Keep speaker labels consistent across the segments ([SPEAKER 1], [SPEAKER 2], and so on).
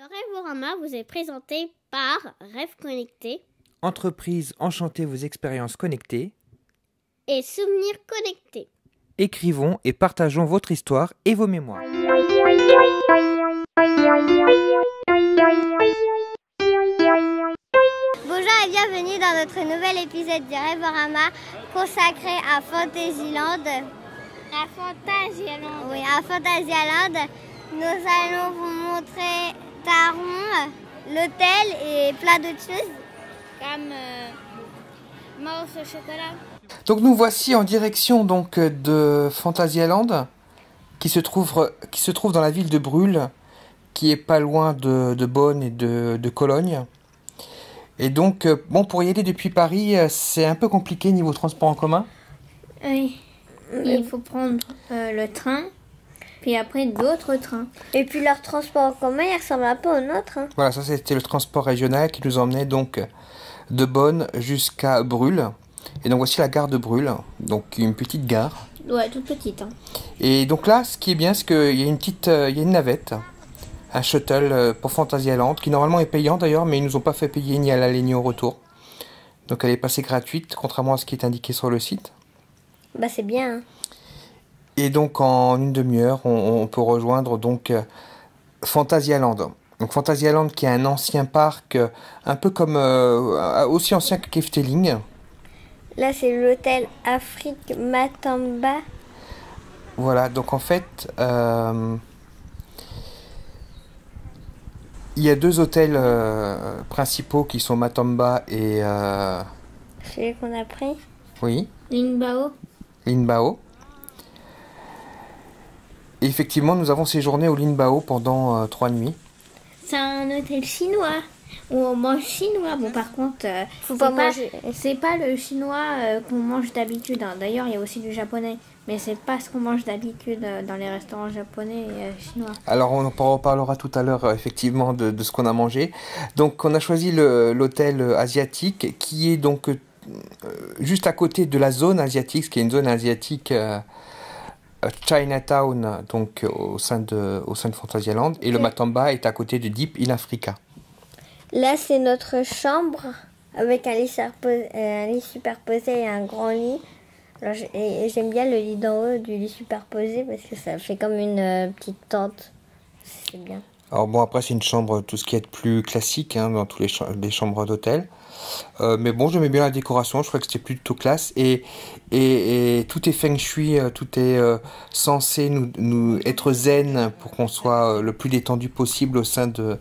[SPEAKER 1] Le Rêvorama vous est présenté par Rêve Connecté,
[SPEAKER 2] Entreprise enchantez vos expériences connectées.
[SPEAKER 1] et Souvenirs Connectés.
[SPEAKER 2] Écrivons et partageons votre histoire et vos mémoires.
[SPEAKER 1] Bonjour et bienvenue dans notre nouvel épisode du Rêvorama consacré à Fantasyland. À Fantasyland. Oui, à Fantasyland. Nous allons vous montrer Taron, l'hôtel et plein d'autres choses. Comme Mousse au chocolat.
[SPEAKER 2] Donc nous voici en direction donc de Fantasyland qui se trouve dans la ville de Brûle, qui est pas loin de Bonn et de Cologne. Et donc bon, pour y aller depuis Paris, c'est un peu compliqué niveau transport en commun.
[SPEAKER 3] Oui, il faut prendre le train, puis après d'autres trains.
[SPEAKER 1] Et puis leur transport en commun, il ressemble un peu au nôtre. Hein.
[SPEAKER 2] Voilà, ça c'était le transport régional qui nous emmenait donc de Bonn jusqu'à Brûle. Et donc voici la gare de Brûle, donc une petite gare.
[SPEAKER 3] Ouais, toute petite. Hein.
[SPEAKER 2] Et donc là, ce qui est bien, c'est qu'il y a une navette, un shuttle pour Fantasyland, qui normalement est payant d'ailleurs, mais ils nous ont pas fait payer ni à l'aller ni au retour. Donc elle est passée gratuite, contrairement à ce qui est indiqué sur le site.
[SPEAKER 1] Bah c'est bien. Hein.
[SPEAKER 2] Et donc en une demi-heure, on peut rejoindre donc Fantasyland. Donc Fantasyland qui est un ancien parc, un peu comme aussi ancien que Efteling.
[SPEAKER 1] Là c'est l'hôtel Afrique Matamba.
[SPEAKER 2] Voilà, donc en fait, il y a deux hôtels principaux qui sont Matamba et
[SPEAKER 1] Celui qu'on a pris.
[SPEAKER 2] oui,
[SPEAKER 3] Lingbao.
[SPEAKER 2] Linbao. Et effectivement, nous avons séjourné au Linbao pendant 3 nuits.
[SPEAKER 3] C'est un hôtel chinois où on mange chinois. Bon, par contre,
[SPEAKER 1] Faut pas manger.
[SPEAKER 3] C'est pas le chinois qu'on mange d'habitude. Hein. D'ailleurs, il y a aussi du japonais. Mais c'est pas ce qu'on mange d'habitude dans les restaurants japonais et chinois.
[SPEAKER 2] Alors, on en reparlera tout à l'heure, effectivement, de ce qu'on a mangé. Donc, on a choisi l'hôtel asiatique qui est donc juste à côté de la zone asiatique, ce qui est une zone asiatique Chinatown, donc au sein de Fantasyland. Et le Matamba est à côté de Deep in Africa.
[SPEAKER 1] Là c'est notre chambre avec un lit superposé et un grand lit. Alors, j'aime bien le lit d'en haut du lit superposé parce que ça fait comme une petite tente. C'est bien.
[SPEAKER 2] Alors bon, après c'est une chambre, tout ce qui est plus classique hein, dans tous les chambres d'hôtel. Mais bon, j'aimais bien la décoration, je crois que c'était plutôt classe. Et tout est feng shui, tout est censé nous être zen pour qu'on soit le plus détendu possible au sein de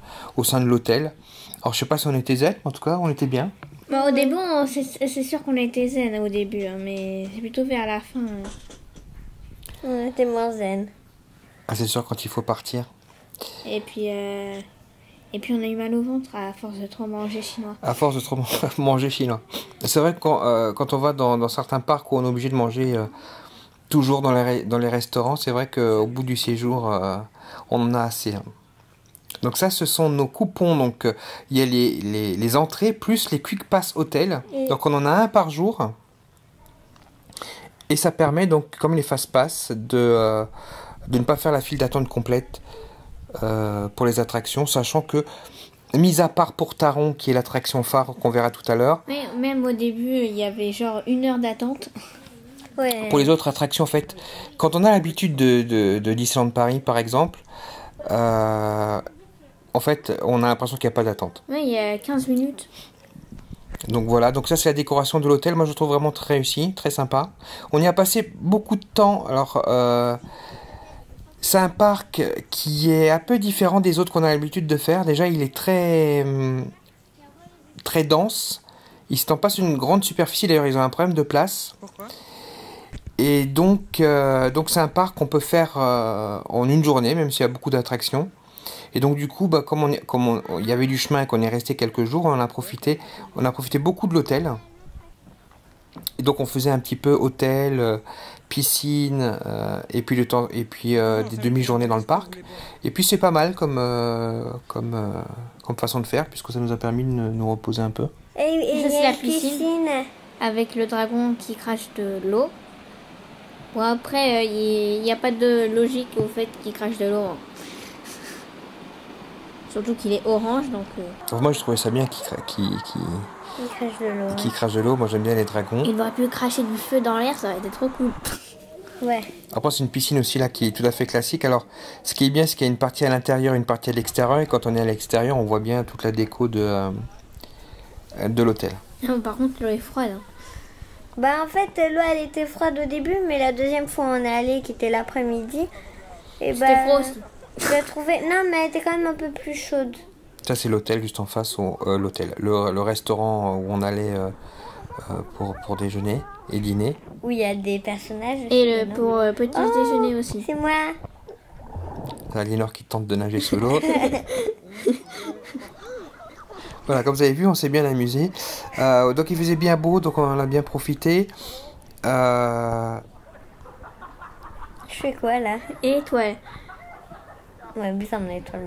[SPEAKER 2] l'hôtel. Alors je sais pas si on était zen, en tout cas on était bien.
[SPEAKER 3] Bon, au début, c'est sûr qu'on était zen au début, hein, mais c'est plutôt vers la fin.
[SPEAKER 1] On était moins zen.
[SPEAKER 2] Ah c'est sûr quand il faut partir.
[SPEAKER 3] Et puis on a eu mal au ventre à force de trop manger chinois.
[SPEAKER 2] À force de trop manger chinois. C'est vrai que quand on va dans certains parcs où on est obligé de manger toujours dans les restaurants, c'est vrai qu'au bout du séjour, on en a assez. Hein. Donc ça, ce sont nos coupons. Donc il y a les entrées plus les Quick Pass Hôtel. Donc on en a un par jour. Et ça permet donc, comme les Fast Pass, de ne pas faire la file d'attente complète pour les attractions, sachant que, mis à part pour Taron, qui est l'attraction phare qu'on verra tout à l'heure.
[SPEAKER 3] Mais même au début, il y avait genre 1 heure d'attente.
[SPEAKER 1] Ouais.
[SPEAKER 2] Pour les autres attractions, en fait, quand on a l'habitude de Disneyland Paris, par exemple, en fait, on a l'impression qu'il n'y a pas d'attente.
[SPEAKER 3] Oui, il y a 15 minutes.
[SPEAKER 2] Donc voilà, donc ça c'est la décoration de l'hôtel. Moi je trouve vraiment très réussi, très sympa. On y a passé beaucoup de temps. Alors c'est un parc qui est un peu différent des autres qu'on a l'habitude de faire. Déjà il est très dense. Il s'étend pas sur une grande superficie. D'ailleurs ils ont un problème de place.
[SPEAKER 4] Pourquoi ?
[SPEAKER 2] Et donc c'est un parc qu'on peut faire en une journée, même s'il y a beaucoup d'attractions. Et donc du coup, bah, comme il y avait du chemin et qu'on est resté quelques jours, on a profité beaucoup de l'hôtel. Et donc on faisait un petit peu hôtel, piscine, et puis des demi-journées dans le parc. Et puis c'est pas mal comme façon de faire, puisque ça nous a permis de nous reposer un peu.
[SPEAKER 1] Et
[SPEAKER 3] Ça,
[SPEAKER 1] il y
[SPEAKER 3] c'est
[SPEAKER 1] a
[SPEAKER 3] la piscine. Avec le dragon qui crache de l'eau. Bon, après, il n'y a pas de logique au fait qu'il crache de l'eau. Hein. Surtout qu'il est orange, donc...
[SPEAKER 2] Alors moi je trouvais ça bien qui crache de l'eau. Moi j'aime bien les dragons.
[SPEAKER 3] Il aurait pu cracher du feu dans l'air, ça aurait été trop cool.
[SPEAKER 1] Ouais.
[SPEAKER 2] Après c'est une piscine aussi là qui est tout à fait classique. Alors ce qui est bien c'est qu'il y a une partie à l'intérieur, une partie à l'extérieur. Et quand on est à l'extérieur on voit bien toute la déco de l'hôtel.
[SPEAKER 3] Par contre l'eau est froide. Hein.
[SPEAKER 1] Bah en fait l'eau elle était froide au début, mais la deuxième fois on est allé qui était l'après-midi. Et
[SPEAKER 3] C'était froid aussi.
[SPEAKER 1] Je l'ai trouvé... Non mais elle était quand même un peu plus chaude.
[SPEAKER 2] Ça c'est l'hôtel juste en face, le restaurant où on allait pour déjeuner et dîner.
[SPEAKER 1] Où il y a des personnages.
[SPEAKER 3] Et pour petit déjeuner aussi.
[SPEAKER 1] C'est moi.
[SPEAKER 2] T'as Lénore qui tente de nager sous l'eau. Voilà, comme vous avez vu, on s'est bien amusé. Donc il faisait bien beau, donc on en a bien profité.
[SPEAKER 1] Je fais quoi là?
[SPEAKER 3] Étoile.
[SPEAKER 1] Ouais, bizarre mon étoile.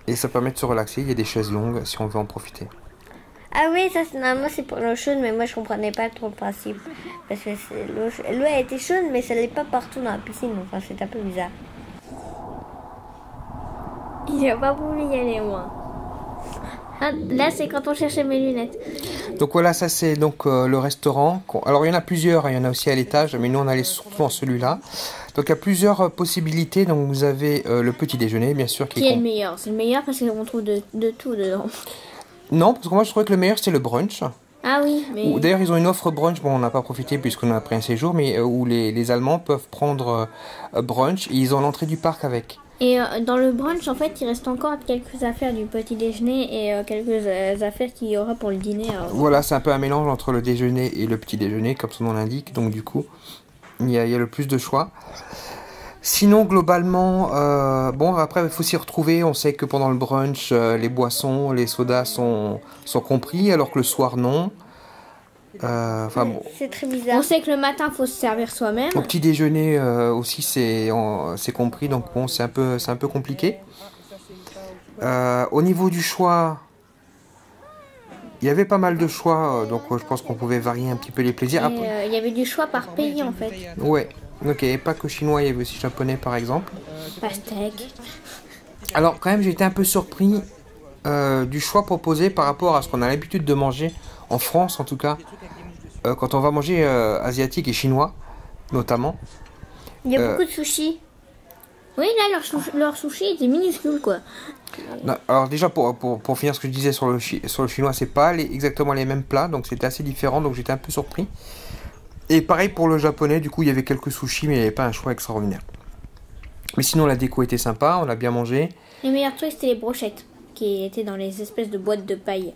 [SPEAKER 2] Et ça permet de se relaxer, il y a des chaises longues si on veut en profiter.
[SPEAKER 1] Ah oui, ça normalement c'est pour l'eau chaude, mais moi je comprenais pas trop le principe. Parce que l'eau a été chaude, mais ça l'est pas partout dans la piscine, enfin c'est un peu bizarre.
[SPEAKER 3] Il a pas voulu y aller moi. Ah, là c'est quand on cherchait mes lunettes.
[SPEAKER 2] Donc voilà, ça c'est donc le restaurant. Alors il y en a plusieurs, il y en a aussi à l'étage, mais nous on allait surtout en celui-là. Donc il y a plusieurs possibilités. Donc vous avez le petit déjeuner, bien sûr.
[SPEAKER 3] Qui est le meilleur? C'est le meilleur parce qu'on trouve de tout dedans.
[SPEAKER 2] Non, parce que moi je trouvais que le meilleur c'était le brunch.
[SPEAKER 3] Ah oui, mais...
[SPEAKER 2] D'ailleurs ils ont une offre brunch, bon on n'a pas profité puisqu'on a pris un séjour, mais où les Allemands peuvent prendre brunch et ils ont l'entrée du parc avec.
[SPEAKER 3] Et dans le brunch, en fait, il reste encore quelques affaires du petit déjeuner et quelques affaires qu'il y aura pour le dîner.
[SPEAKER 2] Voilà, c'est un peu un mélange entre le déjeuner et le petit déjeuner, comme son nom l'indique. Donc du coup, il y a le plus de choix. Sinon, globalement, bon, après, il faut s'y retrouver. On sait que pendant le brunch, les boissons, les sodas sont compris, alors que le soir, non. Bon.
[SPEAKER 1] C'est très bizarre.
[SPEAKER 3] On sait que le matin, il faut se servir soi-même.
[SPEAKER 2] Au petit déjeuner aussi, c'est compris, donc bon, c'est un peu compliqué. Au niveau du choix, il y avait pas mal de choix, donc je pense qu'on pouvait varier un petit peu les plaisirs.
[SPEAKER 3] Il y avait du choix par pays, en fait.
[SPEAKER 2] Ouais, donc il n'y avait pas que chinois, il y avait aussi japonais, par exemple.
[SPEAKER 3] Pastèque.
[SPEAKER 2] Alors, quand même, j'ai été un peu surpris du choix proposé par rapport à ce qu'on a l'habitude de manger en France, en tout cas. Quand on va manger asiatique et chinois, notamment.
[SPEAKER 1] Il y a beaucoup de sushis.
[SPEAKER 3] Oui, là, leur sushi était minuscule, quoi.
[SPEAKER 2] Non, alors déjà, pour finir ce que je disais sur le chinois, c'est pas exactement les mêmes plats, donc c'était assez différent, donc j'étais un peu surpris. Et pareil pour le japonais, du coup, il y avait quelques sushis, mais il n'y avait pas un choix extraordinaire. Mais sinon, la déco était sympa, on a bien mangé.
[SPEAKER 3] Les meilleurs trucs, c'était les brochettes, qui étaient dans les espèces de boîtes de paille.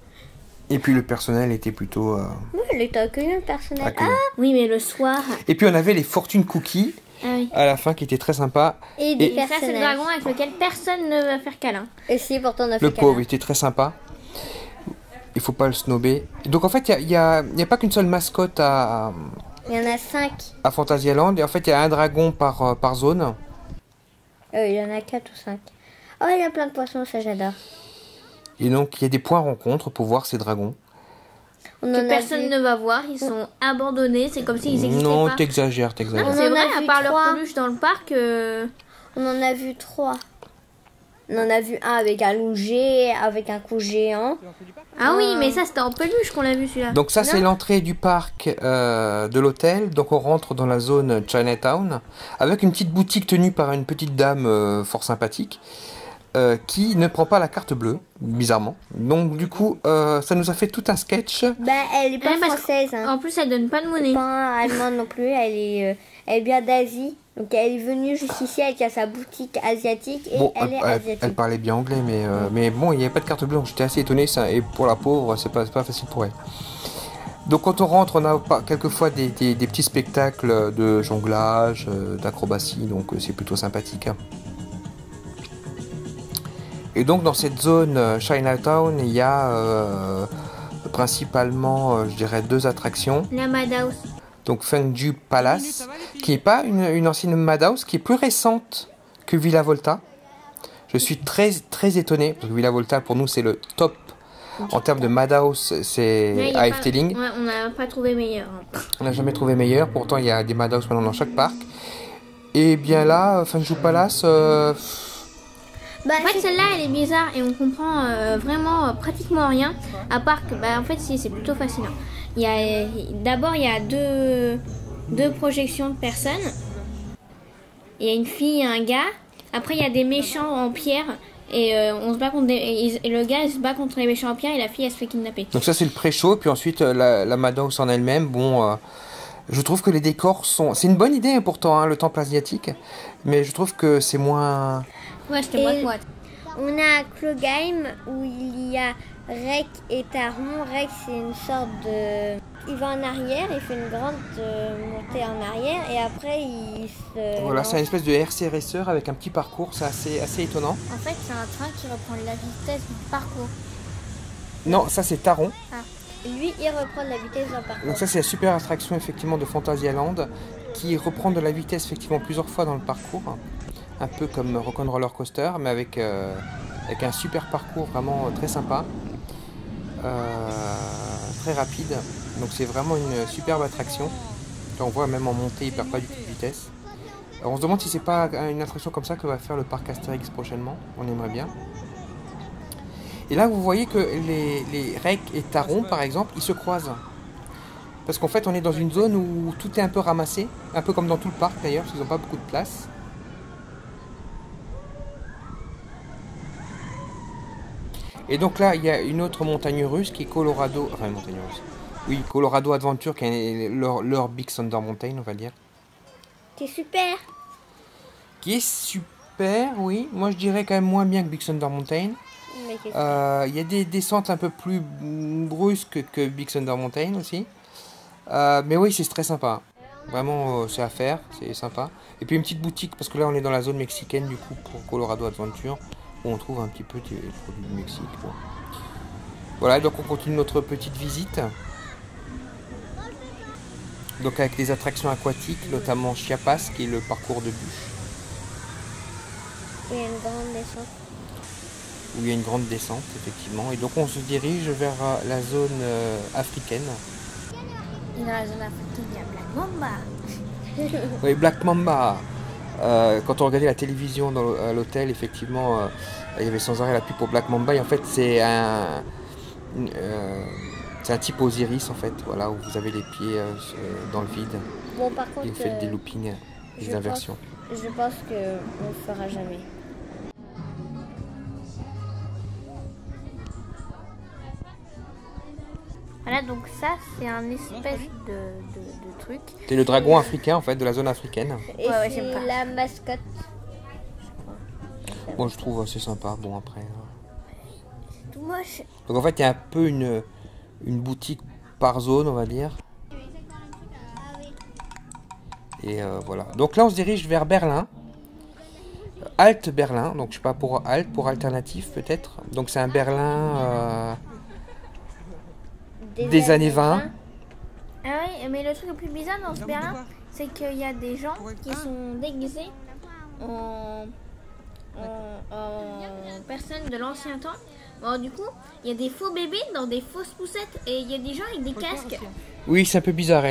[SPEAKER 2] Et puis le personnel était plutôt...
[SPEAKER 1] Oui, il était accueillant, le personnel.
[SPEAKER 2] Accueillant.
[SPEAKER 1] Ah
[SPEAKER 3] Oui, mais le soir...
[SPEAKER 2] Et puis on avait les fortune cookies à la fin qui étaient très sympas.
[SPEAKER 1] Et des
[SPEAKER 3] Et ça, c'est le
[SPEAKER 1] personnages.
[SPEAKER 3] dragon avec lequel personne ne va faire câlin.
[SPEAKER 1] Et si, pourtant on a fait
[SPEAKER 2] Le pauvre
[SPEAKER 1] câlin.
[SPEAKER 2] était très sympa. Il faut pas le snobber. Donc en fait, il y a pas qu'une seule mascotte à
[SPEAKER 1] Il y en a 5.
[SPEAKER 2] Fantasyland. Et en fait, il y a un dragon par zone.
[SPEAKER 1] Il y en a 4 ou 5. Oh, il y a plein de poissons, ça j'adore.
[SPEAKER 2] Et donc, il y a des points rencontres pour voir ces dragons.
[SPEAKER 1] On en
[SPEAKER 3] Que
[SPEAKER 1] a
[SPEAKER 3] personne
[SPEAKER 1] vu...
[SPEAKER 3] ne va voir, ils sont abandonnés, c'est comme s'ils n'existaient
[SPEAKER 2] Non,
[SPEAKER 3] pas.
[SPEAKER 2] t'exagères.
[SPEAKER 3] Non,
[SPEAKER 1] On
[SPEAKER 3] c'est
[SPEAKER 1] en
[SPEAKER 3] vrai,
[SPEAKER 1] a
[SPEAKER 3] à
[SPEAKER 1] vu
[SPEAKER 3] part leur
[SPEAKER 1] 3.
[SPEAKER 3] peluche dans le parc...
[SPEAKER 1] On en a vu 3. On en a vu un avec un loup géant, avec un cou géant.
[SPEAKER 3] Ah oui, mais ça c'était en peluche qu'on l'a vu celui-là.
[SPEAKER 2] Donc ça, c'est
[SPEAKER 3] Non.
[SPEAKER 2] l'entrée du parc de l'hôtel. Donc on rentre dans la zone Chinatown avec une petite boutique tenue par une petite dame fort sympathique qui ne prend pas la carte bleue, bizarrement. Donc du coup, ça nous a fait tout un sketch.
[SPEAKER 1] Bah, elle est pas
[SPEAKER 3] Ouais, parce
[SPEAKER 1] française. Hein.
[SPEAKER 3] En plus, elle donne pas de monnaie.
[SPEAKER 1] Pas allemande non plus. Elle est bien d'Asie. Donc elle est venue juste ici avec sa boutique asiatique et
[SPEAKER 2] Bon,
[SPEAKER 1] elle est asiatique.
[SPEAKER 2] elle parlait bien anglais, mais bon, il n'y avait pas de carte bleue, donc j'étais assez étonné. Ça, et pour la pauvre, c'est pas facile pour elle. Donc quand on rentre, on a quelquefois des petits spectacles de jonglage, d'acrobatie, donc c'est plutôt sympathique. Hein. Et donc dans cette zone Chinatown, il y a principalement, je dirais, 2 attractions.
[SPEAKER 3] La Madhouse.
[SPEAKER 2] Donc Fengju Palace, qui n'est pas une ancienne Madhouse, qui est plus récente que Villa Volta. Je suis très très étonné, parce que Villa Volta pour nous c'est le top. En termes de Madhouse, c'est à Efteling.
[SPEAKER 3] Ouais, on n'a pas trouvé meilleur.
[SPEAKER 2] On n'a jamais trouvé meilleur, pourtant il y a des Madhouse maintenant dans chaque parc. Et bien là, Fengju Palace...
[SPEAKER 1] Bah,
[SPEAKER 3] En fait, celle-là, elle est bizarre et on comprend vraiment pratiquement rien. À part que, en fait, si, c'est plutôt fascinant. D'abord, il y a deux projections de personnes. Il y a une fille et un gars. Après, il y a des méchants en pierre. Et on se bat contre et le gars il se bat contre les méchants en pierre et la fille elle se fait kidnapper.
[SPEAKER 2] Donc ça c'est le pré-show, puis ensuite la Madhouse en elle-même, bon, je trouve que les décors sont... C'est une bonne idée pourtant, hein, le temple asiatique, mais je trouve que c'est moins...
[SPEAKER 3] Ouais, c'était boîte.
[SPEAKER 1] On a Klogheim où il y a Rek et Taron. Rek c'est une sorte de... Il va en arrière, il fait une grande montée en arrière et après il se...
[SPEAKER 2] Voilà, c'est une espèce de RC Racer avec un petit parcours, c'est assez étonnant.
[SPEAKER 3] En fait, c'est un train qui reprend la vitesse du parcours.
[SPEAKER 2] Non, ça c'est Taron.
[SPEAKER 1] Lui, il reprend de la vitesse d'un parcours.
[SPEAKER 2] Donc ça c'est la super attraction effectivement de Fantasyland qui reprend de la vitesse effectivement plusieurs fois dans le parcours. Un peu comme Rock'n'Roller Coaster, mais avec un super parcours vraiment très sympa. Très rapide. Donc c'est vraiment une superbe attraction. On voit même en montée, il perd pas du tout de vitesse. Alors on se demande si c'est pas une attraction comme ça que va faire le parc Astérix prochainement. On aimerait bien. Et là vous voyez que les Rek et Taron par exemple, ils se croisent. Parce qu'en fait on est dans une zone où tout est un peu ramassé. Un peu comme dans tout le parc d'ailleurs, parce qu'ils n'ont pas beaucoup de place. Et donc là il y a une autre montagne russe qui est Colorado... Enfin une montagne russe. Oui, Colorado Adventure, qui est leur Big Thunder Mountain, on va dire.
[SPEAKER 1] Qui est super.
[SPEAKER 2] Qui est super, oui. Moi, je dirais quand même moins bien que Big Thunder Mountain. Il y a des descentes un peu plus brusques que Big Thunder Mountain aussi. Mais oui, c'est très sympa. Vraiment, c'est à faire, c'est sympa. Et puis une petite boutique, parce que là, on est dans la zone mexicaine, du coup, pour Colorado Adventure, où on trouve un petit peu des produits du Mexique. Bon. Voilà, donc on continue notre petite visite. Donc avec des attractions aquatiques, notamment Chiapas, qui est le parcours de bûche.
[SPEAKER 1] Il y a une grande descente.
[SPEAKER 2] Où il y a une grande descente, effectivement. Et donc on se dirige vers la zone africaine.
[SPEAKER 3] Et dans la zone africaine, il y a Black Mamba.
[SPEAKER 2] Oui, Black Mamba. Quand on regardait la télévision à l'hôtel, effectivement, il y avait sans arrêt la pub pour Black Mamba. Et en fait, c'est un type Osiris en fait, voilà, où vous avez les pieds dans le vide.
[SPEAKER 1] Bon, par contre,
[SPEAKER 2] et vous faites des loopings, des inversions.
[SPEAKER 1] Je pense qu'on ne le fera jamais.
[SPEAKER 3] Voilà, donc ça, c'est un espèce de truc.
[SPEAKER 2] C'est le dragon africain en fait, de la zone africaine.
[SPEAKER 1] Et
[SPEAKER 3] ouais,
[SPEAKER 1] c'est la mascotte.
[SPEAKER 2] Moi je trouve assez sympa, bon après.
[SPEAKER 1] C'est tout moche.
[SPEAKER 2] Donc en fait il y a un peu une boutique par zone on va dire. Et voilà. Donc là on se dirige vers Berlin. Halte Berlin, donc je sais pas pour Halte, pour alternatif peut-être. Donc c'est un Berlin des années 20.
[SPEAKER 3] Ah oui, mais le truc le plus bizarre dans ce Berlin, c'est qu'il y a des gens qui sont déguisés en personnes de l'ancien temps. Alors du coup, il y a des faux bébés dans des fausses poussettes et il y a des gens avec des casques.
[SPEAKER 2] Oui, c'est un peu bizarre.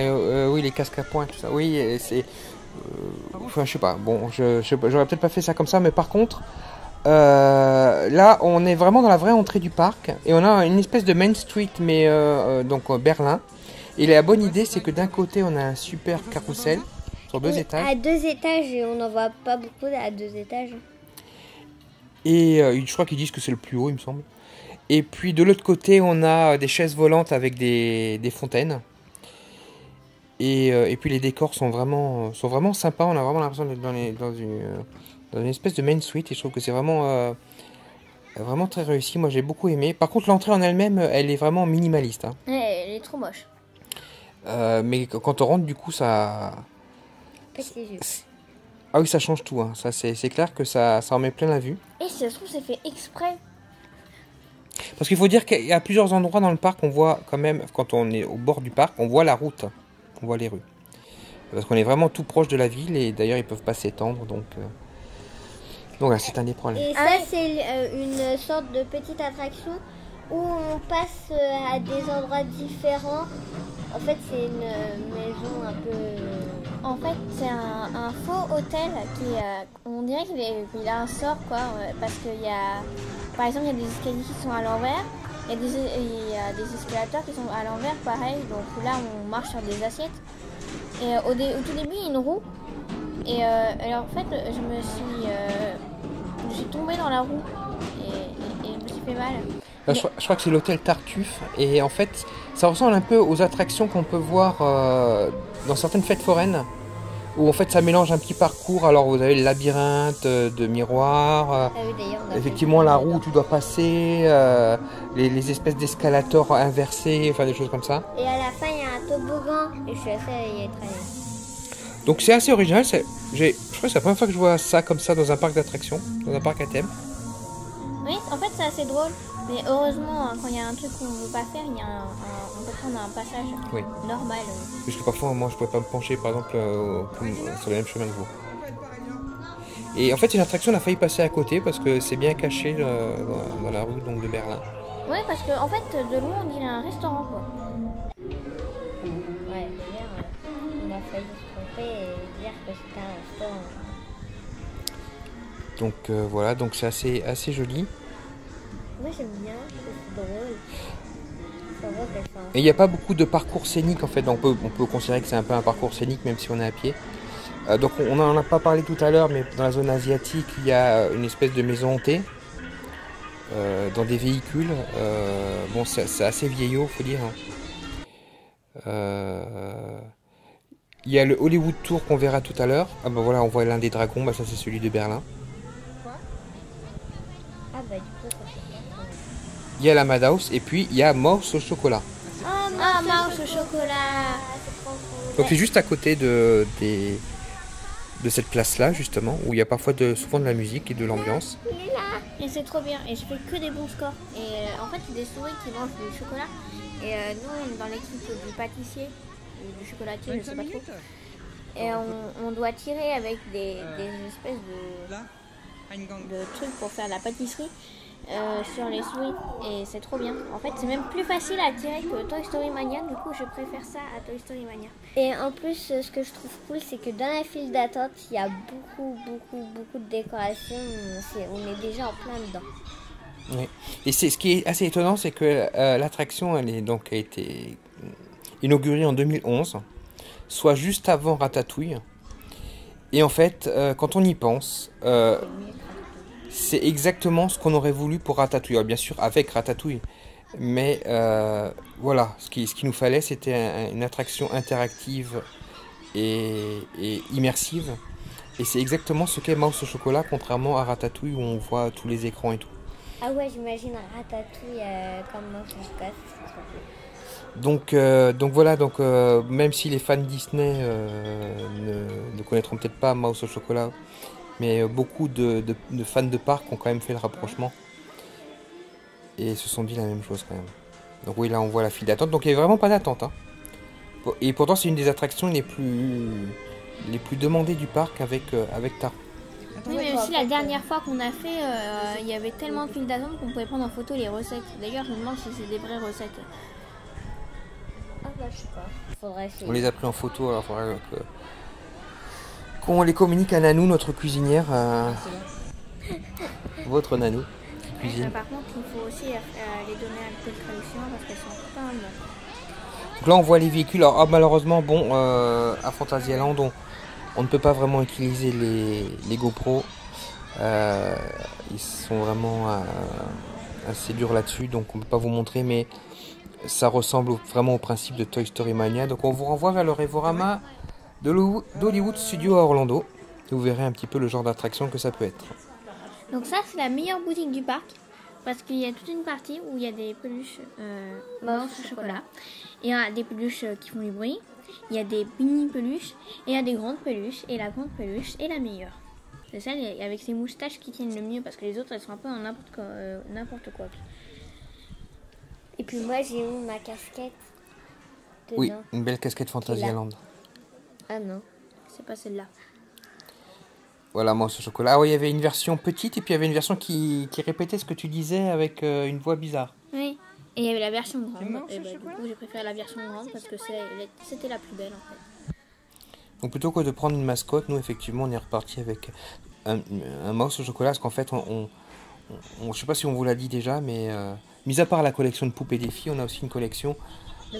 [SPEAKER 2] Oui, les casques à pointe, tout ça. Oui, c'est... Enfin, je sais pas. Bon, j'aurais peut-être pas fait ça comme ça, mais par contre... là, on est vraiment dans la vraie entrée du parc et on a une espèce de Main Street, mais donc Berlin. Et la bonne idée, c'est que d'un côté, on a un super carrousel sur 2 étages.
[SPEAKER 1] À 2 étages, et on n'en voit pas beaucoup à 2 étages.
[SPEAKER 2] Et je crois qu'ils disent que c'est le plus haut, il me semble. Et puis de l'autre côté, on a des chaises volantes avec des fontaines. Et puis les décors sont vraiment sympas. On a vraiment l'impression d'être dans une espèce de Main Street. Et je trouve que c'est vraiment très réussi. Moi, j'ai beaucoup aimé. Par contre, l'entrée en elle-même, elle est vraiment minimaliste. Hein.
[SPEAKER 3] Ouais, elle est trop moche.
[SPEAKER 2] Mais quand on rentre, du coup, ça... Ah oui, ça change tout. Hein. Ça, c'est clair que ça en met plein la vue.
[SPEAKER 3] Et si ça se trouve, c'est fait exprès.
[SPEAKER 2] Parce qu'il faut dire qu'il y a plusieurs endroits dans le parc, on voit quand même, quand on est au bord du parc, on voit la route, on voit les rues. Parce qu'on est vraiment tout proche de la ville et d'ailleurs ils peuvent pas s'étendre, donc là, c'est un des problèmes.
[SPEAKER 1] Et ça, c'est une sorte de petite attraction où on passe à des endroits différents. En fait, c'est une maison un peu
[SPEAKER 3] En fait, c'est un faux hôtel qui on dirait qu'il a un sort, quoi, parce qu'il y a, par exemple, il y a des escaliers qui sont à l'envers, il y a des escalators qui sont à l'envers, pareil, donc là, on marche sur des assiettes. Et au tout début, il y a une roue, et alors, en fait, je suis tombée dans la roue, et je me suis fait mal.
[SPEAKER 2] Je crois que c'est l'hôtel Tartuffe, et en fait, ça ressemble un peu aux attractions qu'on peut voir dans certaines fêtes foraines, où en fait ça mélange un petit parcours. Alors vous avez le labyrinthe de miroirs, effectivement la roue où tu dois passer, les espèces d'escalators inversés, enfin des choses comme ça.
[SPEAKER 1] Et à la fin il y a un toboggan et je suis assez étonnée.
[SPEAKER 2] Donc c'est assez original, je crois que c'est la première fois que je vois ça comme ça dans un parc d'attractions, dans un parc à thème.
[SPEAKER 3] Oui, en fait c'est assez drôle, mais heureusement quand il y a un truc qu'on ne veut pas faire, on peut prendre un passage normal.
[SPEAKER 2] Parce que parfois moi je ne pouvais pas me pencher par exemple sur le même chemin que vous. Et en fait c'est une attraction, on a failli passer à côté parce que c'est bien caché dans la rue donc, de Berlin.
[SPEAKER 3] Oui, parce que en fait de loin on dirait un restaurant, quoi.
[SPEAKER 1] Ouais, d'ailleurs on a failli se tromper et dire que c'était un restaurant.
[SPEAKER 2] Donc voilà, donc c'est assez joli.
[SPEAKER 1] Moi j'aime bien, c'est drôle.
[SPEAKER 2] Et il n'y a pas beaucoup de parcours scéniques en fait, donc on peut considérer que c'est un peu un parcours scénique même si on est à pied. Donc on n'en a pas parlé tout à l'heure, mais dans la zone asiatique il y a une espèce de maison hantée dans des véhicules. Bon c'est assez vieillot faut dire. Il y a le Hollywood Tour qu'on verra tout à l'heure. Ah bah voilà, on voit l'un des dragons, bah ça c'est celui de Berlin. Il y a la Madhouse et puis il y a Mouse au chocolat.
[SPEAKER 3] Oh, Mouse au chocolat.
[SPEAKER 2] Donc c'est juste à côté de cette place-là justement, où il y a parfois souvent de la musique et de l'ambiance.
[SPEAKER 3] Et c'est trop bien, et je fais que des bons scores. Et en fait, il y a des souris qui mangent du chocolat. Et nous, on est dans l'équipe du pâtissier, ou du chocolatier, je sais pas trop. Et on doit tirer avec des espèces de trucs pour faire la pâtisserie. Sur les souris et c'est trop bien. En fait c'est même plus facile à tirer que Toy Story Mania, du coup je préfère ça à Toy Story Mania.
[SPEAKER 1] Et en plus ce que je trouve cool c'est que dans la file d'attente il y a beaucoup de décorations, on est déjà en plein dedans.
[SPEAKER 2] Oui. Et ce qui est assez étonnant c'est que l'attraction a été inaugurée en 2011, soit juste avant Ratatouille. Et en fait quand on y pense c'est exactement ce qu'on aurait voulu pour Ratatouille. Alors, bien sûr, avec Ratatouille. Mais voilà, ce qu'il nous fallait, c'était une attraction interactive et immersive. Et c'est exactement ce qu'est Mouse au chocolat, contrairement à Ratatouille où on voit tous les écrans et tout.
[SPEAKER 1] Ah ouais, j'imagine Ratatouille comme Mouse au chocolat.
[SPEAKER 2] Donc voilà, même si les fans Disney ne connaîtront peut-être pas Mouse au chocolat, mais beaucoup de fans de parc ont quand même fait le rapprochement et se sont dit la même chose quand même. Donc oui, là on voit la file d'attente, donc il n'y avait vraiment pas d'attente. Hein. Et pourtant c'est une des attractions les plus demandées du parc avec Taro.
[SPEAKER 3] Oui, mais aussi la dernière fois qu'on a fait, il y avait tellement de files d'attente qu'on pouvait prendre en photo les recettes. D'ailleurs je me demande si c'est des vraies recettes.
[SPEAKER 1] Ah bah je sais pas, faudrait essayer.
[SPEAKER 2] On les a pris en photo, alors il faudrait qu'on les communique à Nanou, notre cuisinière. Votre Nanou qui cuisine.
[SPEAKER 3] Par contre, il faut aussi les donner un peu de traduction parce qu'elles sont pas mal.
[SPEAKER 2] Donc là, on voit les véhicules. Alors, malheureusement, bon, à Fantasyland, on ne peut pas vraiment utiliser les GoPro. Ils sont vraiment assez durs là-dessus, donc on ne peut pas vous montrer, mais ça ressemble vraiment au principe de Toy Story Mania. Donc on vous renvoie vers le Révorama d'Hollywood Studios à Orlando. Vous verrez un petit peu le genre d'attraction que ça peut être.
[SPEAKER 3] Donc ça c'est la meilleure boutique du parc parce qu'il y a toute une partie où il y a des peluches Mouse au chocolat. Il y a des peluches qui font du bruit, il y a des mini peluches et il y a des grandes peluches et la grande peluche est la meilleure. C'est celle avec ses moustaches qui tiennent le mieux parce que les autres elles sont un peu en n'importe quoi.
[SPEAKER 1] Et puis moi j'ai eu ma casquette.
[SPEAKER 2] Oui, une belle casquette Fantasyland.
[SPEAKER 1] Ah non,
[SPEAKER 3] c'est pas celle-là.
[SPEAKER 2] Voilà, Mouse au chocolat. Ah oui, il y avait une version petite et puis il y avait une version qui répétait ce que tu disais avec une voix bizarre.
[SPEAKER 3] Oui, et il y avait la version grande. Et du coup, j'ai préféré la version grande parce que c'était la plus belle en fait.
[SPEAKER 2] Donc plutôt que de prendre une mascotte, nous effectivement on est reparti avec un mouse au chocolat, parce qu'en fait je sais pas si on vous l'a dit déjà, mais mis à part la collection de poupées des filles, on a aussi une collection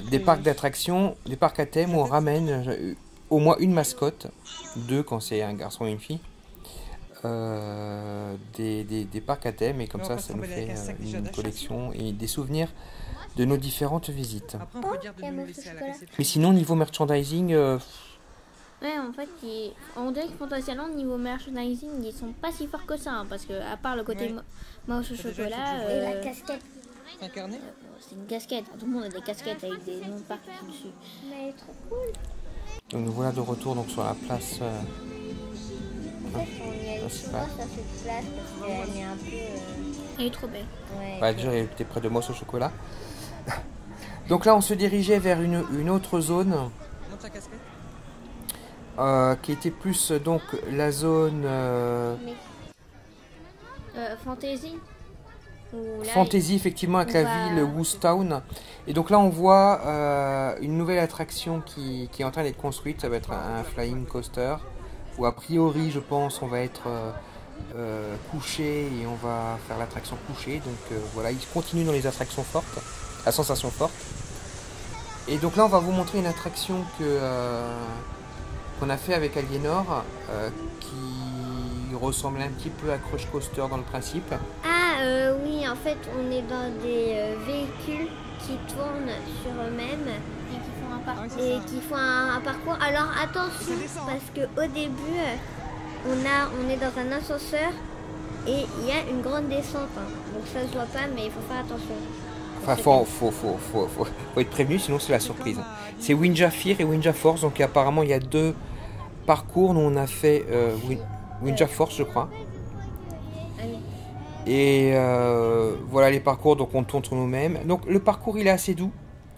[SPEAKER 2] des parcs d'attractions, des parcs à thème où on ramène au moins une mascotte, 2 quand c'est un garçon et une fille, des parcs à thème, et comme ça nous fait une collection et des souvenirs de nos différentes visites. Mais sinon niveau merchandising,
[SPEAKER 3] Ouais, en fait, on dirait que Fantasyland, niveau merchandising, ils sont pas si forts que ça, hein, parce que à part le côté mouse au chocolat...
[SPEAKER 1] Et la casquette.
[SPEAKER 4] Un carnet?
[SPEAKER 3] C'est une casquette, tout le monde a des casquettes avec des noms de parcs dessus.
[SPEAKER 1] Mais elle est trop cool.
[SPEAKER 2] donc nous voilà de retour donc sur la place
[SPEAKER 1] En fait, on y allait souvent sur cette place parce qu'elle est un peu...
[SPEAKER 3] Elle est trop belle.
[SPEAKER 2] Ouais, déjà, il était près de Moss au chocolat. Donc là, on se dirigeait vers une autre zone
[SPEAKER 4] Montre sa casquette.
[SPEAKER 2] qui était plus donc la zone
[SPEAKER 3] Fantasy. Où là,
[SPEAKER 2] Fantasy, effectivement, avec la ville Woostown. Et donc là, on voit une nouvelle attraction qui est en train d'être construite. Ça va être un flying coaster. Où a priori, je pense, on va être couché et on va faire l'attraction couchée. Donc voilà, il continue dans les attractions fortes, à sensation forte. Et donc là, on va vous montrer une attraction qu'on a fait avec Aliénor, qui ressemble un petit peu à Crush Coaster dans le principe.
[SPEAKER 1] Ah oui, en fait, on est dans des véhicules qui tournent sur eux-mêmes
[SPEAKER 3] et qui font un parcours.
[SPEAKER 1] et qui font un parcours. Alors attention, parce qu'au début, on est dans un ascenseur et il y a une grande descente. Hein. Donc ça se voit pas, mais il faut faire attention.
[SPEAKER 2] Enfin, faut être prévenu, sinon c'est la surprise. C'est Winja Fear et Winja Force, donc apparemment il y a 2 parcours. Nous on a fait Winja Force, je crois. Et voilà les parcours, donc on tourne sur nous-mêmes. Donc le parcours il est assez doux,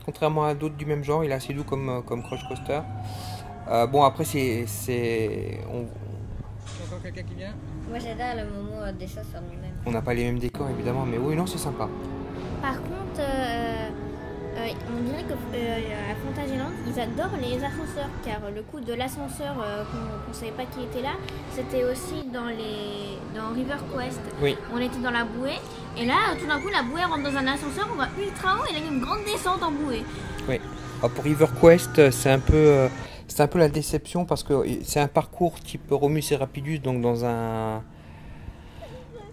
[SPEAKER 2] contrairement à d'autres du même genre, il est assez doux comme Crush Coaster. Bon après c'est...
[SPEAKER 4] Encore quelqu'un qui vient?
[SPEAKER 1] Moi j'adore le moment où on descend sur nous-mêmes.
[SPEAKER 2] On n'a pas les mêmes décors évidemment, mais oui non c'est sympa.
[SPEAKER 3] Par contre, on dirait que à Fantasyland, ils adorent les ascenseurs, car le coup de l'ascenseur qu'on ne savait pas qui était là, c'était aussi dans River Quest.
[SPEAKER 2] Oui.
[SPEAKER 3] On était dans la bouée, et là, tout d'un coup, la bouée rentre dans un ascenseur, on va ultra haut, et là, il y a une grande descente en bouée.
[SPEAKER 2] Oui. Alors, pour River Quest, c'est un peu la déception parce que c'est un parcours type Romus et Rapidus, donc dans un...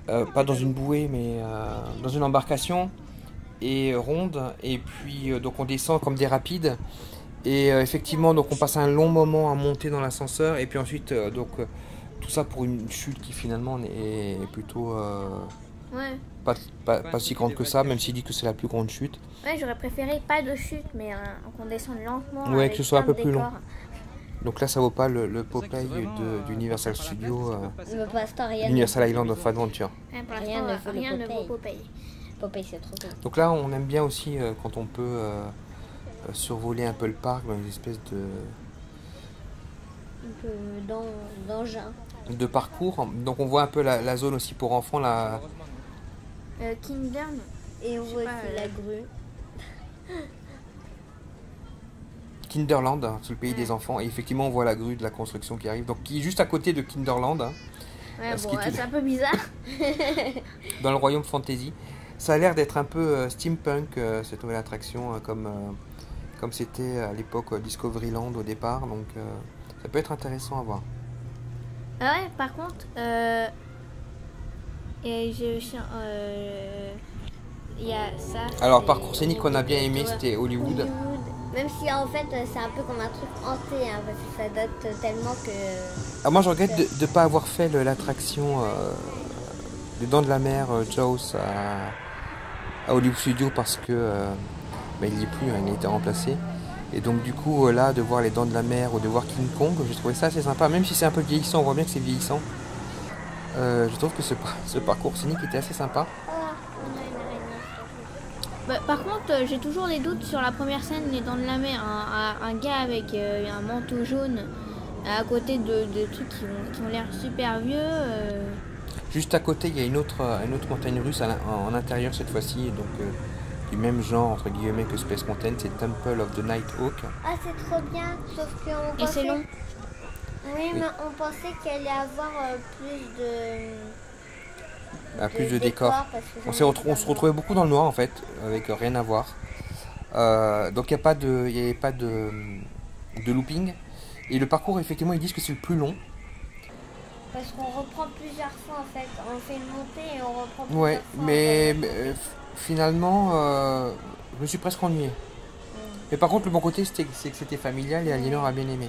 [SPEAKER 2] pas dans une bouée, mais dans une embarcation et ronde, et puis donc on descend comme des rapides, et effectivement donc on passe un long moment à monter dans l'ascenseur, et puis ensuite tout ça pour une chute qui finalement est plutôt
[SPEAKER 3] Ouais.
[SPEAKER 2] pas si grande que ça, même s'il dit que c'est la plus grande chute.
[SPEAKER 3] Ouais, j'aurais préféré pas de chute, mais qu'on descende lentement.
[SPEAKER 2] Ouais,
[SPEAKER 3] avec
[SPEAKER 2] que ce soit un
[SPEAKER 3] plein
[SPEAKER 2] peu
[SPEAKER 3] de
[SPEAKER 2] plus long.
[SPEAKER 3] décors.
[SPEAKER 2] Donc là ça vaut pas le Popeye d'Universal Studios,
[SPEAKER 1] Pour l'instant, rien
[SPEAKER 2] Universal Island of Adventure.
[SPEAKER 3] Ouais, pour
[SPEAKER 1] Rien
[SPEAKER 3] l'instant,
[SPEAKER 1] ne vaut le
[SPEAKER 3] rien ne vaut
[SPEAKER 1] Popeye.
[SPEAKER 3] Popeye.
[SPEAKER 1] Popeye, c'est trop cool.
[SPEAKER 2] Donc là on aime bien aussi quand on peut survoler un peu le parc dans une espèce
[SPEAKER 1] Un peu d'engin.
[SPEAKER 2] de parcours. Donc on voit un peu la zone aussi pour enfants, la...
[SPEAKER 3] Kindern.
[SPEAKER 1] Et on voit
[SPEAKER 3] pas,
[SPEAKER 1] aussi la grue.
[SPEAKER 2] Kinderland, hein, c'est le pays des enfants, et effectivement on voit la grue de la construction qui arrive, donc qui est juste à côté de Kinderland, hein,
[SPEAKER 3] Ouais,
[SPEAKER 2] Ce
[SPEAKER 3] bon,
[SPEAKER 2] qui est tout-
[SPEAKER 3] c'est un peu bizarre.
[SPEAKER 2] dans le royaume fantasy. Ça a l'air d'être un peu steampunk, cette nouvelle attraction, comme c'était à l'époque Discoveryland au départ, donc ça peut être intéressant à voir.
[SPEAKER 3] Ah ouais, par contre, et il y a ça.
[SPEAKER 2] Alors
[SPEAKER 3] c'est-
[SPEAKER 2] parcours scénique qu'on a bien aimé, c'était Hollywood.
[SPEAKER 1] Même si en fait c'est un peu comme un truc hanté, hein, parce que ça date tellement que...
[SPEAKER 2] Ah, moi je regrette de ne pas avoir fait l'attraction des Dents de la Mer, Jaws à Hollywood Studios, parce que il n'y est plus, hein, il a été remplacé. Et donc du coup là de voir les Dents de la Mer ou de voir King Kong, j'ai trouvé ça assez sympa, même si c'est un peu vieillissant, on voit bien que c'est vieillissant. Je trouve que ce parcours scénique était assez sympa.
[SPEAKER 1] Oh, on a une araignée.
[SPEAKER 3] Bah, par contre, j'ai toujours des doutes sur la première scène, les Dents de la Mer. Un gars avec un manteau jaune à côté de trucs qui ont l'air super vieux.
[SPEAKER 2] Juste à côté, il y a une autre montagne russe en intérieur cette fois-ci, donc du même genre entre guillemets que Space Mountain, c'est Temple of the Night Hawk.
[SPEAKER 1] Ah, c'est trop bien, sauf qu'on
[SPEAKER 3] Et c'est long.
[SPEAKER 1] Oui, mais on pensait qu'il allait avoir plus
[SPEAKER 2] de décors. On se retrouvait beaucoup dans le noir en fait, avec rien à voir. Donc il n'y avait pas de looping. Et le parcours, effectivement, ils disent que c'est le plus long.
[SPEAKER 1] Parce qu'on reprend plusieurs fois en fait. On fait une montée et on reprend plusieurs
[SPEAKER 2] Ouais,
[SPEAKER 1] fois.
[SPEAKER 2] mais finalement, je me suis presque ennuyé. Mais par contre, le bon côté, c'est que c'était familial et Aliénor a bien aimé.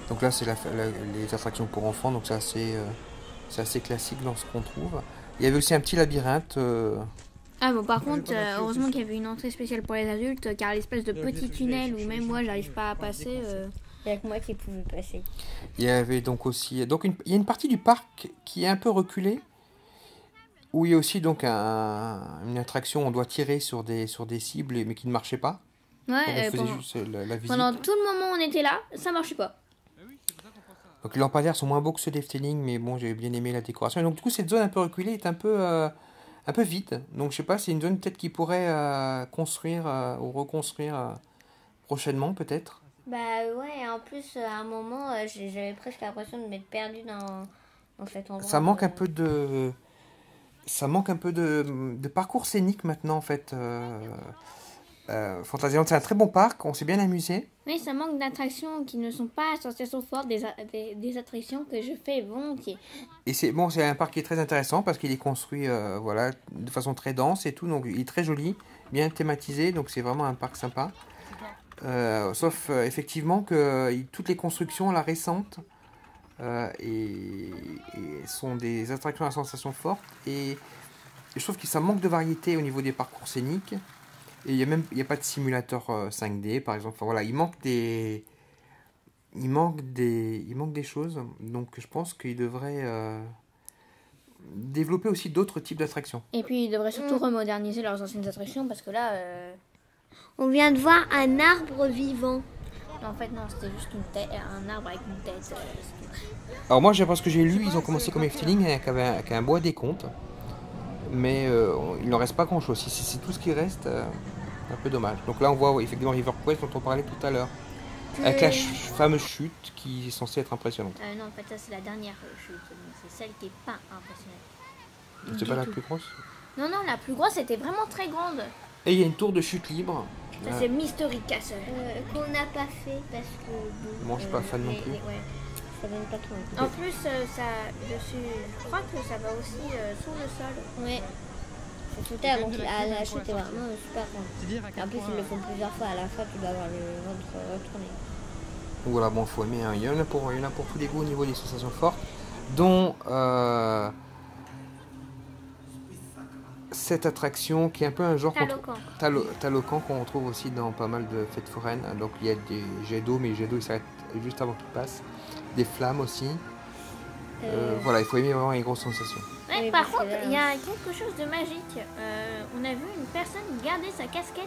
[SPEAKER 2] Donc là, c'est les attractions pour enfants, donc c'est assez classique dans ce qu'on trouve. Il y avait aussi un petit labyrinthe.
[SPEAKER 3] Ah bon, par contre, heureusement qu'il y avait une entrée spéciale pour les adultes, car l'espèce de petit tunnel où même moi j'arrive pas à passer.
[SPEAKER 1] Il n'y a que moi qui pouvais passer.
[SPEAKER 2] Il y avait donc aussi il y a une partie du parc qui est un peu reculée, où il y a aussi donc une attraction où on doit tirer sur des cibles mais qui ne marchait pas.
[SPEAKER 3] Ouais,
[SPEAKER 2] Donc on faisait juste la visite.
[SPEAKER 3] pendant tout le moment où on était là, ça marchait pas.
[SPEAKER 2] Donc les lampadaires sont moins beaux que ceux d'Efteling, mais bon, j'ai bien aimé la décoration. Et donc du coup, cette zone un peu reculée est un peu vide. Donc je sais pas, c'est une zone peut-être qui pourrait construire ou reconstruire prochainement peut-être.
[SPEAKER 1] Bah ouais, en plus, à un moment, j'avais presque l'impression de m'être perdue dans cet endroit.
[SPEAKER 2] Ça manque un peu de... parcours scénique maintenant en fait. Fantasyland, c'est un très bon parc, on s'est bien amusé.
[SPEAKER 3] Oui, ça manque d'attractions qui ne sont pas associations fortes, des attractions que je fais volontiers.
[SPEAKER 2] Et c'est un parc qui est très intéressant parce qu'il est construit voilà, de façon très dense et tout, donc il est très joli, bien thématisé, donc c'est vraiment un parc sympa. Sauf effectivement que toutes les constructions là, récentes et sont des attractions à sensation forte et je trouve que ça manque de variété au niveau des parcours scéniques. Et il y a pas de simulateur 5D par exemple. Enfin, voilà, il manque des choses. Donc je pense qu'ils devraient développer aussi d'autres types d'attractions.
[SPEAKER 3] Et puis ils devraient surtout remoderniser leurs anciennes attractions parce que là...
[SPEAKER 1] On vient de voir un arbre vivant.
[SPEAKER 3] Non, en fait non, c'était juste un arbre avec une tête.
[SPEAKER 2] Alors moi, parce que j'ai lu, ils ont commencé comme Efteling avec un bois des contes. Mais il n'en reste pas grand chose. Si c'est tout ce qui reste, un peu dommage. Donc là on voit effectivement River Quest dont on parlait tout à l'heure. Avec la fameuse chute qui est censée être impressionnante.
[SPEAKER 3] Non, en fait ça c'est la dernière chute. C'est celle qui est pas impressionnante.
[SPEAKER 2] C'est pas la plus grosse?
[SPEAKER 3] Non, la plus grosse était vraiment très grande.
[SPEAKER 2] Et il y a une tour de chute libre.
[SPEAKER 3] Ça c'est Mystery Castle.
[SPEAKER 1] Qu'on n'a pas fait parce que...
[SPEAKER 2] Moi je suis pas fan non plus.
[SPEAKER 3] Ouais.
[SPEAKER 1] Ça donne pas trop.
[SPEAKER 3] En plus, je crois que ça va aussi sous le sol.
[SPEAKER 1] Ouais. C'est tout à l'heure, la chute est vraiment super grande. En plus, ils le font plusieurs fois. À la fois, tu dois avoir le ventre retourné.
[SPEAKER 2] Voilà, bon, faut aimer. Hein. Il y en a pour tous les goûts au niveau des sensations fortes, dont cette attraction qui est un peu un genre Talocan qu'on retrouve aussi dans pas mal de fêtes foraines. Donc il y a des jets d'eau, mais les jets d'eau ils s'arrêtent juste avant qu'ils passent. Des flammes aussi. Voilà, il faut aimer vraiment les grosses sensations.
[SPEAKER 3] Ouais,
[SPEAKER 1] Oui,
[SPEAKER 3] par
[SPEAKER 1] parce que
[SPEAKER 3] contre,
[SPEAKER 1] là,
[SPEAKER 3] il y a quelque chose de magique. On a vu une personne garder sa casquette.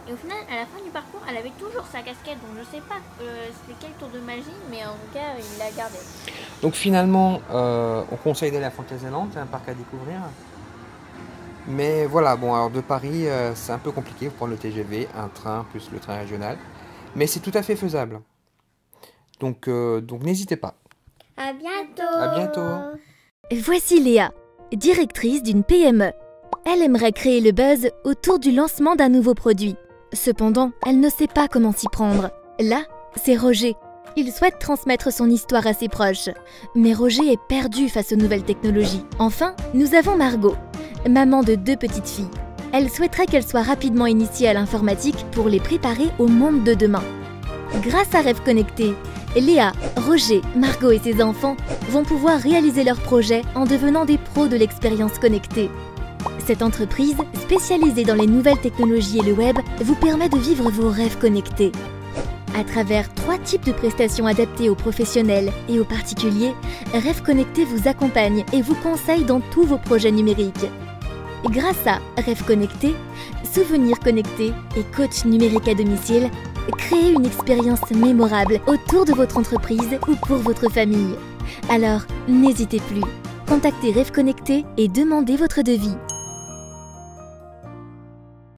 [SPEAKER 3] Et au final, à la fin du parcours, elle avait toujours sa casquette. Donc je sais pas c'était quel tour de magie, mais en tout cas, il l'a gardée.
[SPEAKER 2] Donc finalement, on conseille d'aller à Fantasyland, c'est un parc à découvrir. Mais voilà, bon, alors de Paris, c'est un peu compliqué. Il faut prendre le TGV, un train, plus le train régional. Mais c'est tout à fait faisable. Donc n'hésitez pas.
[SPEAKER 1] À bientôt.
[SPEAKER 2] À bientôt.
[SPEAKER 5] Voici Léa, directrice d'une PME. Elle aimerait créer le buzz autour du lancement d'un nouveau produit. Cependant, elle ne sait pas comment s'y prendre. Là, c'est Roger. Il souhaite transmettre son histoire à ses proches. Mais Roger est perdu face aux nouvelles technologies. Enfin, nous avons Margot, maman de 2 petites filles. Elle souhaiterait qu'elles soient rapidement initiées à l'informatique pour les préparer au monde de demain. Grâce à Rêve Connecté, Léa, Roger, Margot et ses enfants vont pouvoir réaliser leurs projets en devenant des pros de l'expérience connectée. Cette entreprise, spécialisée dans les nouvelles technologies et le web, vous permet de vivre vos rêves connectés. À travers 3 types de prestations adaptées aux professionnels et aux particuliers, Rêve Connecté vous accompagne et vous conseille dans tous vos projets numériques. Grâce à Rêve Connecté, Souvenirs connectés et coach numérique à domicile, créez une expérience mémorable autour de votre entreprise ou pour votre famille. Alors, n'hésitez plus. Contactez Rêve Connecté et demandez votre devis.